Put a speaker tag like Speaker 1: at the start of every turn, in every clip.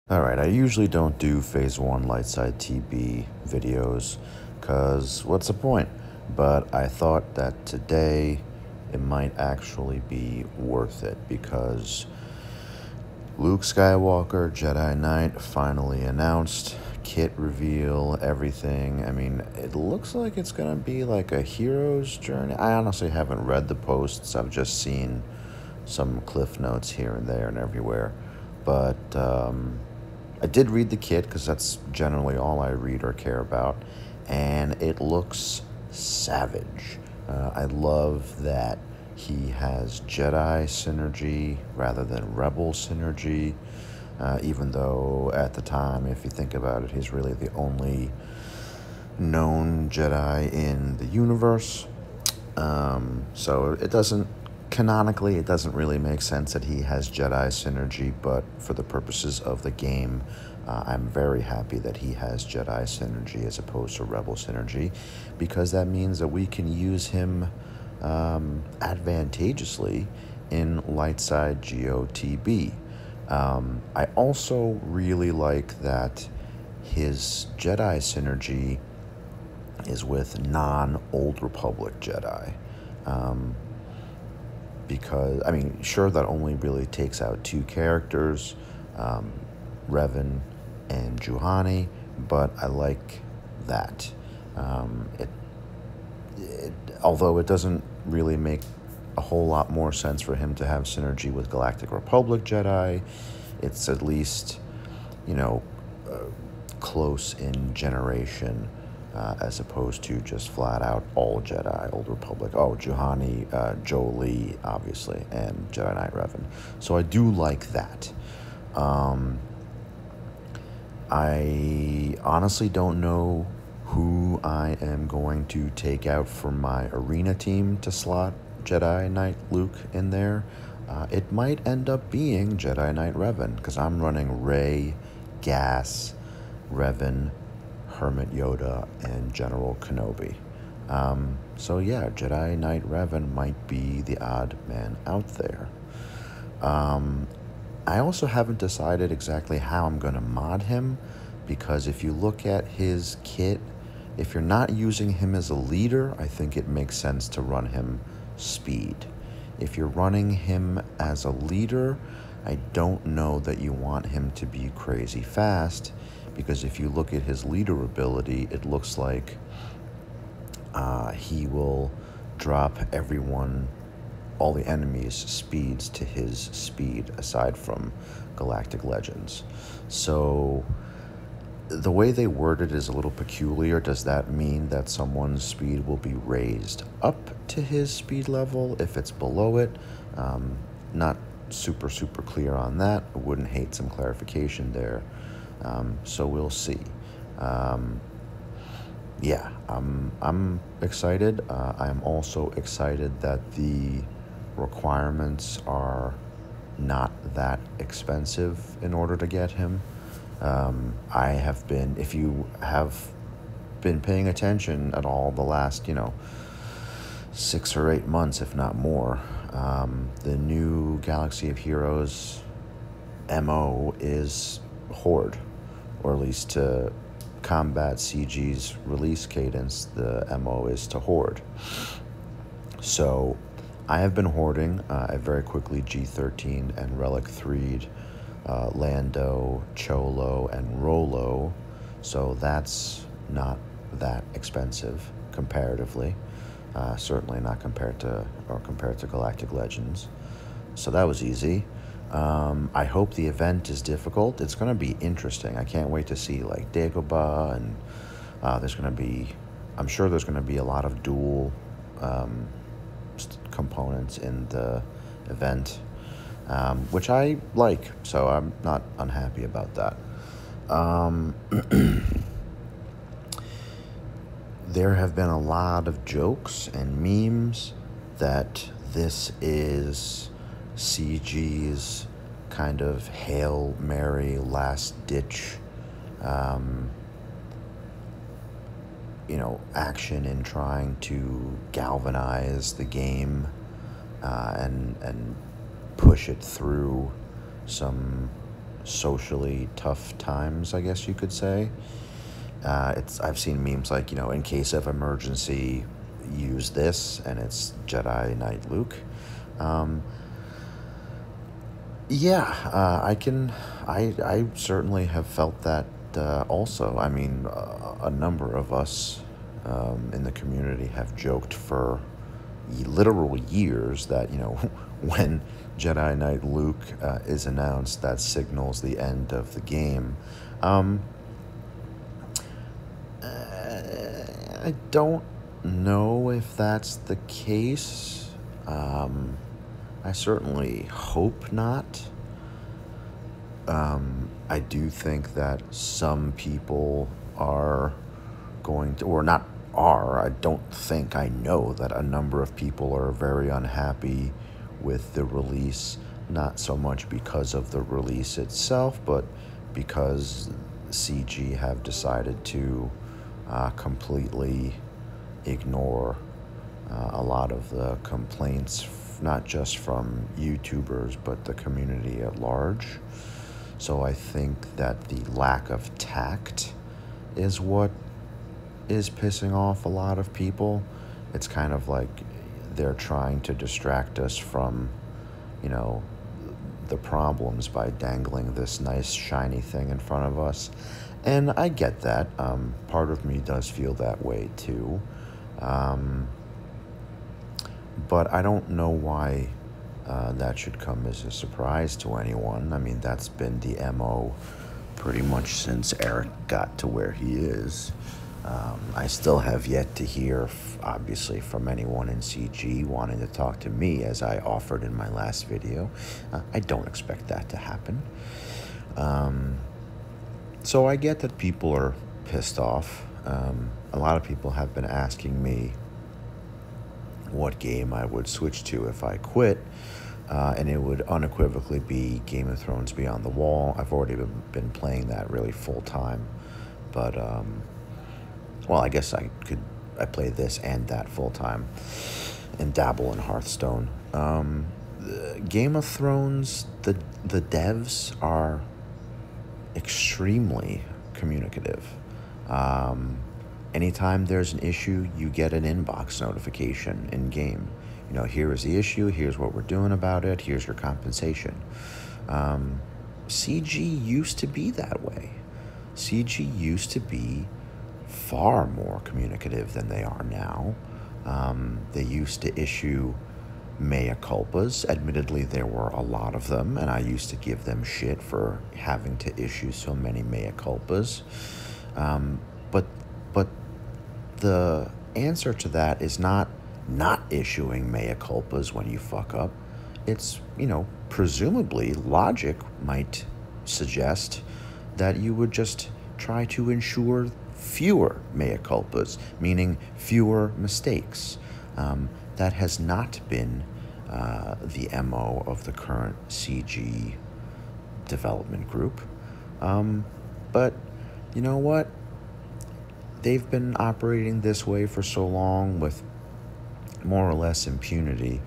Speaker 1: Alright, I usually don't do Phase 1 Lightside TB videos, because what's the point? But I thought that today it might actually be worth it, because Luke Skywalker, Jedi Knight, finally announced, kit reveal, everything. I mean, it looks like it's gonna be like a hero's journey. I honestly haven't read the posts, I've just seen some cliff notes here and there and everywhere. But, I did read the kit because that's generally all I read or care about, and it looks savage. I love that he has Jedi synergy rather than Rebel synergy, even though at the time, if you think about it, he's really the only known Jedi in the universe. So it doesn't, canonically, it doesn't really make sense that he has Jedi synergy, but for the purposes of the game, I'm very happy that he has Jedi synergy as opposed to Rebel synergy, because that means that we can use him advantageously in Lightside GOTB. I also really like that his Jedi synergy is with non-Old Republic Jedi. Because, I mean, sure, that only really takes out two characters, Revan and Juhani, but I like that. Although it doesn't really make a whole lot more sense for him to have synergy with Galactic Republic Jedi, it's at least, you know, close in generation, as opposed to just flat out all Jedi, Old Republic. Oh, Juhani, Jolie, obviously, and Jedi Knight Revan. So I do like that. I honestly don't know who I am going to take out from my arena team to slot Jedi Knight Luke in there. It might end up being Jedi Knight Revan, because I'm running Rey, Gas, Revan, Hermit Yoda, and General Kenobi. So yeah, Jedi Knight Revan might be the odd man out there. I also haven't decided exactly how I'm going to mod him, because if you look at his kit, if you're not using him as a leader, I think it makes sense to run him speed. If you're running him as a leader, I don't know that you want him to be crazy fast, because if you look at his leader ability, it looks like he will drop everyone, all the enemies' speeds to his speed, aside from Galactic Legends. So the way they word it is a little peculiar. Does that mean that someone's speed will be raised up to his speed level if it's below it? Not super clear on that. I wouldn't hate some clarification there. So we'll see. Yeah, I'm excited. I'm also excited that the requirements are not that expensive in order to get him. I have been, if you have been paying attention at all the last, 6 or 8 months, if not more, the new Galaxy of Heroes MO is Horde, or at least to combat CG's release cadence, the MO is to Horde. So I have been hoarding. I very quickly G13 and Relic 3'd Lando, Cholo, and Rolo, so that's not that expensive comparatively. Certainly not compared to Galactic Legends. So that was easy. I hope the event is difficult. It's going to be interesting. I can't wait to see like Dagobah, and I'm sure there's going to be a lot of dual components in the event, which I like, so I'm not unhappy about that. There have been a lot of jokes and memes that this is CG's kind of Hail Mary last-ditch, action in trying to galvanize the game and push it through some socially tough times, I guess you could say. I've seen memes like, in case of emergency, use this, and it's Jedi Knight Luke. Um, yeah, I certainly have felt that also. I mean, a number of us in the community have joked for literal years that, when Jedi Knight Luke is announced, that signals the end of the game. Um, I don't know if that's the case. I certainly hope not. I do think that some people are going to, or not are, I don't think, I know that a number of people are very unhappy with the release, not so much because of the release itself, but because CG have decided to completely ignore a lot of the complaints, not just from YouTubers, but the community at large. So I think that the lack of tact is what is pissing off a lot of people. It's kind of like they're trying to distract us from, the problems by dangling this nice shiny thing in front of us. And I get that. Part of me does feel that way too. But I don't know why that should come as a surprise to anyone. I mean, that's been the MO pretty much since Eric got to where he is. I still have yet to hear, obviously, from anyone in CG wanting to talk to me, as I offered in my last video. I don't expect that to happen. So I get that people are pissed off. A lot of people have been asking me what game I would switch to if I quit, and it would unequivocally be Game of Thrones Beyond the Wall. I've already been playing that really full time, but well, I guess I play this and that full time and dabble in Hearthstone. Game of Thrones, the devs are extremely communicative. Anytime there's an issue, you get an inbox notification in game. Here is the issue, here's what we're doing about it, here's your compensation. CG used to be that way. CG used to be far more communicative than they are now. They used to issue mea culpas. Admittedly, there were a lot of them, and I used to give them shit for having to issue so many mea culpas. But the answer to that is not issuing mea culpas when you fuck up. It's, presumably logic might suggest that you would just try to ensure fewer mea culpas, meaning fewer mistakes. That has not been the MO of the current CG development group. But you know what? They've been operating this way for so long with more or less impunity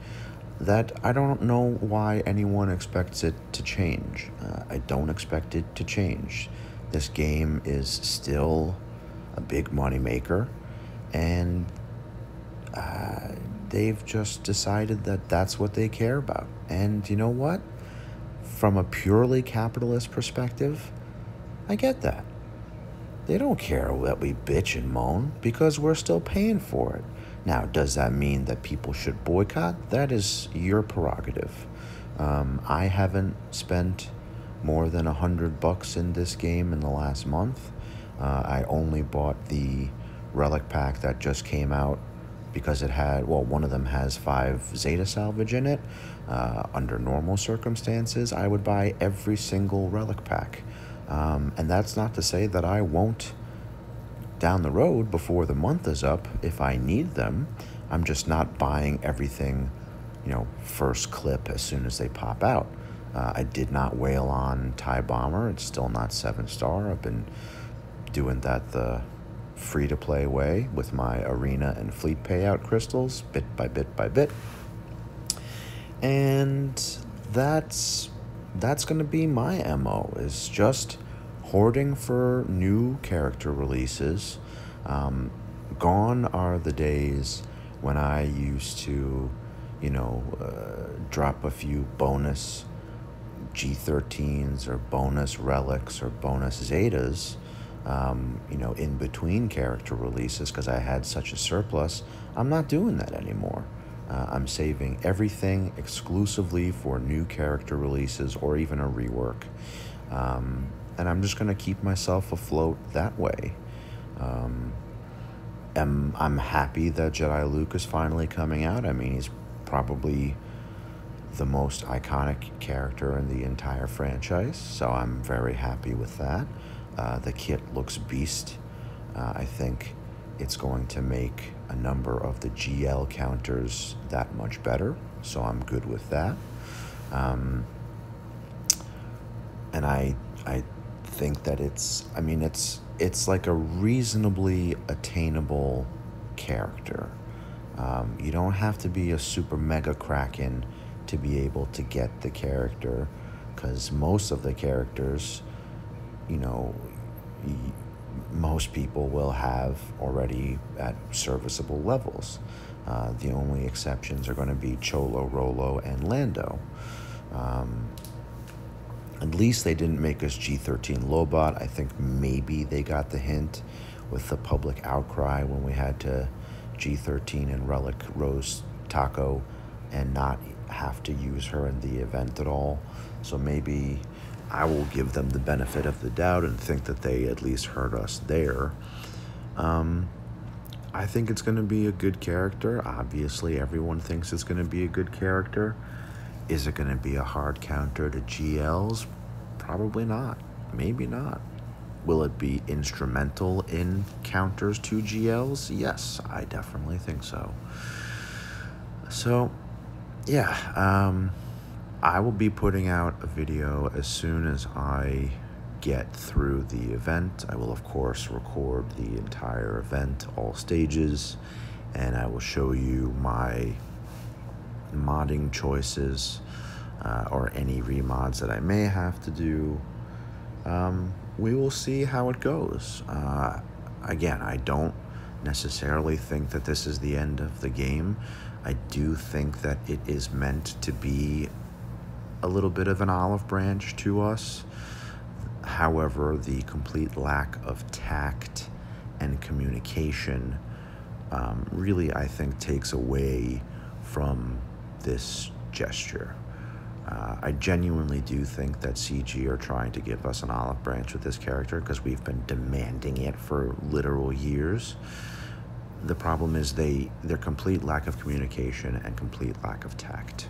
Speaker 1: that I don't know why anyone expects it to change. I don't expect it to change. This game is still a big moneymaker, and they've just decided that that's what they care about. And you know what? From a purely capitalist perspective, I get that. They don't care that we bitch and moan because we're still paying for it. Now, does that mean that people should boycott? That is your prerogative. I haven't spent more than $100 in this game in the last month. I only bought the relic pack that just came out because it had, one of them has 5 Zeta salvage in it. Under normal circumstances, I would buy every single relic pack. And that's not to say that I won't down the road before the month is up if I need them. I'm just not buying everything, first clip as soon as they pop out. I did not wail on TIE Bomber. It's still not 7-star. I've been doing that the free-to-play way with my arena and fleet payout crystals, bit by bit by bit. And that's that's going to be my MO, is just hoarding for new character releases. Gone are the days when I used to, drop a few bonus G13s or bonus relics or bonus Zetas, in between character releases because I had such a surplus. I'm not doing that anymore. I'm saving everything exclusively for new character releases or even a rework. And I'm just going to keep myself afloat that way. I'm happy that Jedi Luke is finally coming out. I mean, he's probably the most iconic character in the entire franchise, so I'm very happy with that. The kit looks beast. I think it's going to make a number of the GL counters that much better, so I'm good with that. And I think that it's like a reasonably attainable character. You don't have to be a super mega Kraken to be able to get the character, because most of the characters, most people will have already at serviceable levels. The only exceptions are going to be Cholo, Rolo, and Lando. At least they didn't make us G13 Lobot. I think maybe they got the hint with the public outcry when we had to G13 and Relic Rose Taco and not have to use her in the event at all. So maybe I will give them the benefit of the doubt and think that they at least heard us there. I think it's going to be a good character. Obviously, everyone thinks it's going to be a good character. Is it going to be a hard counter to GLs? Probably not. Maybe not. Will it be instrumental in counters to GLs? Yes, I definitely think so. So, yeah, I will be putting out a video as soon as I get through the event. I will, of course, record the entire event, all stages, and I will show you my modding choices or any remods that I may have to do. We will see how it goes. Again, I don't necessarily think that this is the end of the game. I do think that it is meant to be a little bit of an olive branch to us. However, the complete lack of tact and communication really, I think, takes away from this gesture. I genuinely do think that CG are trying to give us an olive branch with this character because we've been demanding it for literal years. The problem is their complete lack of communication and complete lack of tact.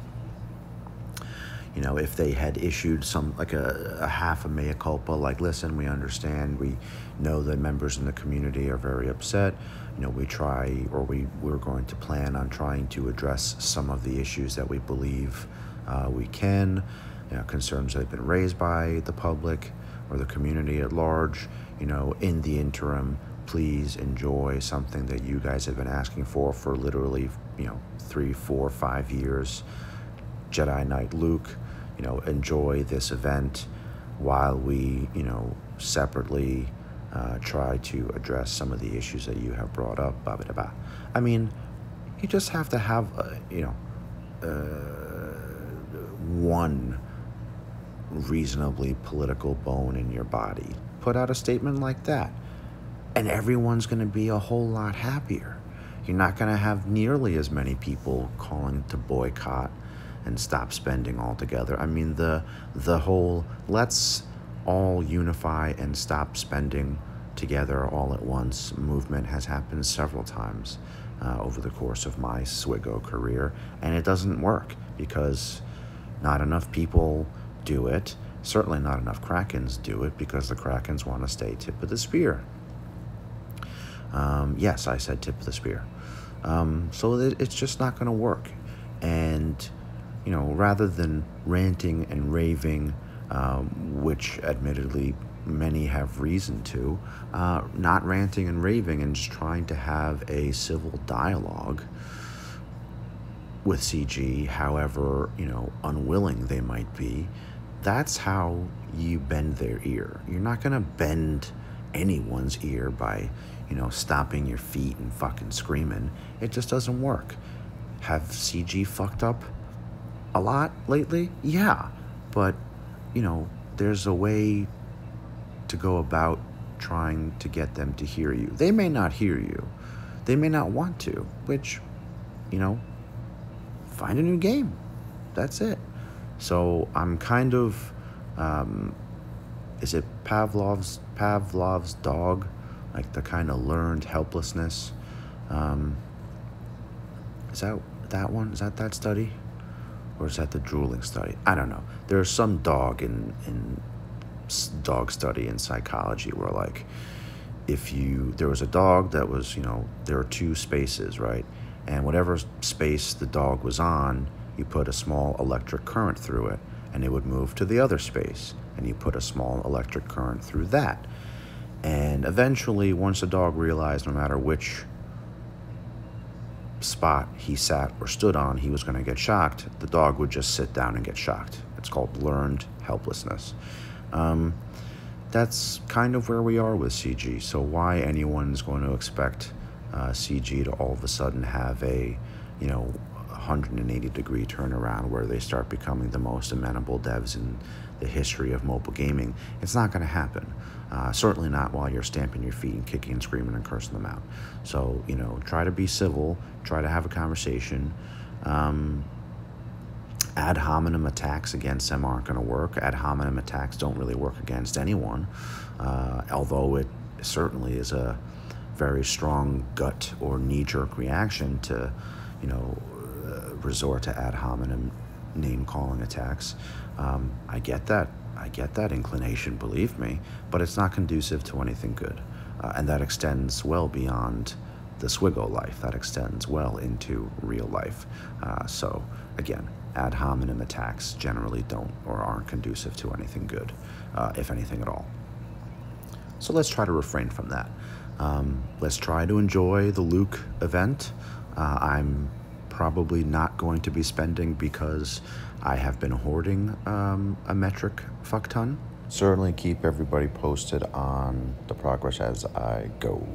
Speaker 1: If they had issued some, like a half a mea culpa, like, listen, we understand, we know that members in the community are very upset, we're going to plan on trying to address some of the issues that we believe we can, concerns that have been raised by the public or the community at large. In the interim, please enjoy something that you guys have been asking for literally, 3, 4, 5 years. Jedi Knight Luke, enjoy this event while we, separately try to address some of the issues that you have brought up. Blah, blah, blah. I mean, you just have to have, one reasonably political bone in your body. Put out a statement like that, and everyone's going to be a whole lot happier. You're not going to have nearly as many people calling to boycott and stop spending altogether. I mean, the whole let's all unify and stop spending together all at once movement has happened several times over the course of my Swigo career, and it doesn't work because not enough people do it. Certainly not enough Krakens do it because the Krakens want to stay tip of the spear. Yes, I said tip of the spear. So it's just not going to work. And, rather than ranting and raving, which admittedly many have reason to, not ranting and raving and just trying to have a civil dialogue with CG, however, unwilling they might be, That's how you bend their ear. You're not gonna bend anyone's ear by, stomping your feet and fucking screaming. It just doesn't work. Have CG fucked up a lot lately? Yeah. But, there's a way to go about trying to get them to hear you. They may not hear you. They may not want to, which, find a new game. That's it. So I'm kind of, is it Pavlov's dog? Like the kind of learned helplessness. Is that one? Is that study? Or is that the drooling study? I don't know. There's some dog in dog study in psychology where, like, there was a dog that was, there are two spaces, right? And whatever space the dog was on, you put a small electric current through it, and it would move to the other space, and you put a small electric current through that. And eventually, once the dog realized no matter which spot he sat or stood on, he was going to get shocked, the dog would just sit down and get shocked. It's called learned helplessness. That's kind of where we are with CG. So why anyone's going to expect CG to all of a sudden have a 180-degree turnaround where they start becoming the most amenable devs in the history of mobile gaming, it's not going to happen. Certainly not while you're stamping your feet and kicking and screaming and cursing them out. So, try to be civil, try to have a conversation. Ad hominem attacks against them aren't going to work. Ad hominem attacks don't really work against anyone, although it certainly is a very strong gut or knee-jerk reaction to, resort to ad hominem name-calling attacks. I get that. I get that inclination, believe me, but it's not conducive to anything good. And that extends well beyond the Swiggo life. That extends well into real life. So, again, ad hominem attacks generally don't or aren't conducive to anything good, if anything at all. So let's try to refrain from that. Let's try to enjoy the Luke event. I'm probably not going to be spending because I have been hoarding a metric fuck ton. Certainly keep everybody posted on the progress as I go.